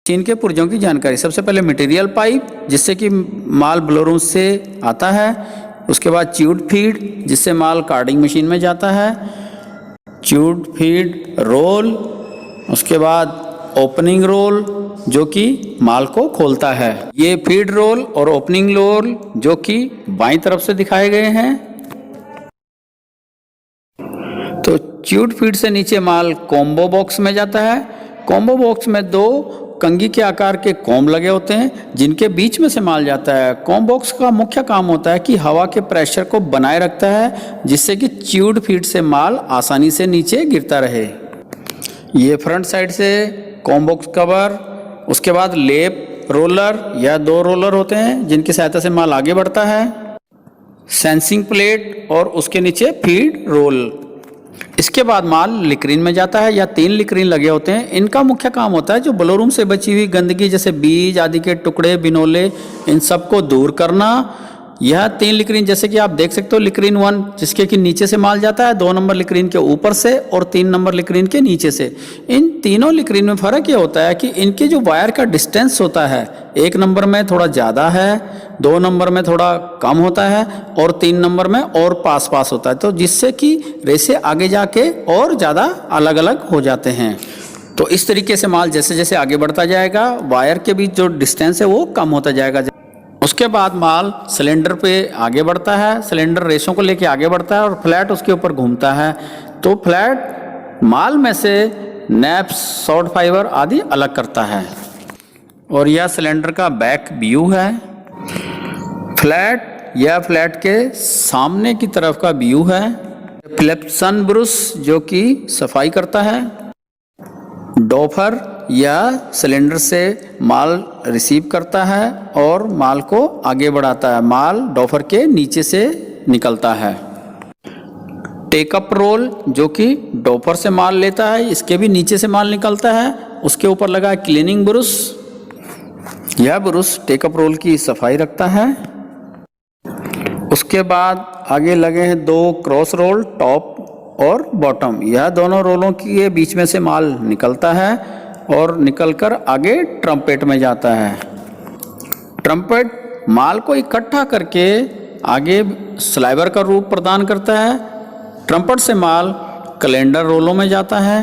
Machine के पुर्जों की जानकारी। सबसे पहले मटेरियल पाइप, जिससे कि माल ब्लोरूम से आता है। उसके बाद च्यूड फीड, जिससे माल कार्डिंग मशीन में जाता है। च्यूड फीड रोल, उसके बाद ओपनिंग रोल जो कि माल को खोलता है। ये फीड रोल और ओपनिंग रोल जो कि बाईं तरफ से दिखाए गए हैं। तो च्यूड फीड से नीचे माल कॉम्बो बॉक्स में जाता है। कॉम्बो बॉक्स में 2 कंघी के आकार के कॉम्ब लगे होते हैं, जिनके बीच में से माल जाता है। कॉम्ब बॉक्स का मुख्य काम होता है कि हवा के प्रेशर को बनाए रखता है, जिससे कि च्यूड फीड से माल आसानी से नीचे गिरता रहे। ये फ्रंट साइड से कॉम्ब बॉक्स कवर, उसके बाद लेप रोलर या 2 रोलर होते हैं, जिनकी सहायता से माल आगे बढ़ता है। सेंसिंग प्लेट और उसके नीचे फीड रोल। इसके बाद माल लिक्रीन में जाता है, या 3 लिक्रीन लगे होते हैं। इनका मुख्य काम होता है जो ब्लोरूम से बची हुई गंदगी जैसे बीज आदि के टुकड़े, बिनोले, इन सब को दूर करना। यह 3 लिक्रीन जैसे कि आप देख सकते हो, लिक्रीन 1 जिसके कि नीचे से माल जाता है, 2 नंबर लिक्रीन के ऊपर से और 3 नंबर लिक्रीन के नीचे से। इन तीनों लिक्रीन में फ़र्क ये होता है कि इनके जो वायर का डिस्टेंस होता है, 1 नंबर में थोड़ा ज़्यादा है, 2 नंबर में थोड़ा कम होता है और 3 नंबर में और पास पास होता है, तो जिससे कि रेसे आगे जाके और ज़्यादा अलग अलग हो जाते हैं। तो इस तरीके से माल जैसे जैसे आगे बढ़ता जाएगा, वायर के बीच जो डिस्टेंस है वो कम होता जाएगा। उसके बाद माल सिलेंडर पे आगे बढ़ता है, सिलेंडर रेसों को लेके आगे बढ़ता है और फ्लैट उसके ऊपर घूमता है। तो फ्लैट माल में से नैप्स, शॉर्ट फाइबर आदि अलग करता है। और यह सिलेंडर का बैक व्यू है। फ्लैट या फ्लैट के सामने की तरफ का व्यू है। फिलिप्सन ब्रूस जो कि सफाई करता है। डॉफर या सिलेंडर से माल रिसीव करता है और माल को आगे बढ़ाता है। माल डॉफर के नीचे से निकलता है। टेकअप रोल जो कि डॉफर से माल लेता है, इसके भी नीचे से माल निकलता है। उसके ऊपर लगा है क्लीनिंग ब्रूस। यह ब्रूस टेकअप रोल की सफाई रखता है। उसके बाद आगे लगे हैं 2 क्रॉस रोल, टॉप और बॉटम। यह दोनों रोलों के बीच में से माल निकलता है और निकलकर आगे ट्रम्पेट में जाता है। ट्रम्पेट माल को इकट्ठा करके आगे स्लाइवर का रूप प्रदान करता है। ट्रम्पेट से माल कैलेंडर रोलों में जाता है।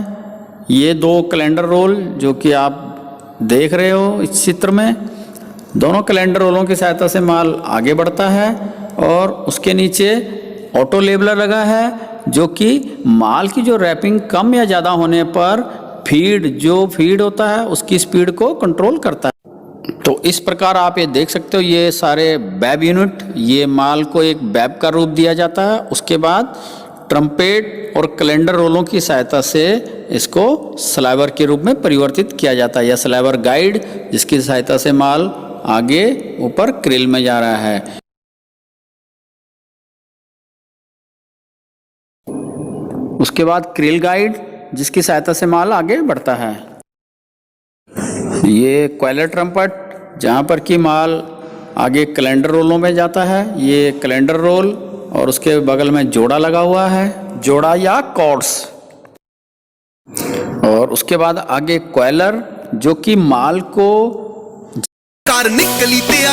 ये 2 कैलेंडर रोल जो कि आप देख रहे हो इस चित्र में, दोनों कैलेंडर रोलों की सहायता से माल आगे बढ़ता है। और उसके नीचे ऑटो लेबलर लगा है जो कि माल की जो रैपिंग कम या ज़्यादा होने पर फीड होता है उसकी स्पीड को कंट्रोल करता है। तो इस प्रकार आप ये देख सकते हो, ये सारे बैब यूनिट, ये माल को एक बैब का रूप दिया जाता है। उसके बाद ट्रम्पेट और कैलेंडर रोलों की सहायता से इसको स्लाइवर के रूप में परिवर्तित किया जाता है, या स्लाइवर गाइड जिसकी सहायता से माल आगे ऊपर क्रिल में जा रहा है। उसके बाद क्रिल गाइड जिसकी सहायता से माल आगे बढ़ता है। ये क्वाइलर ट्रम्पेट जहाँ पर कि माल आगे कैलेंडर रोलों में जाता है। ये कैलेंडर रोल और उसके बगल में जोड़ा लगा हुआ है, जोड़ा या कॉर्ड्स। और उसके बाद आगे क्वाइलर जो कि माल को कार निकली ते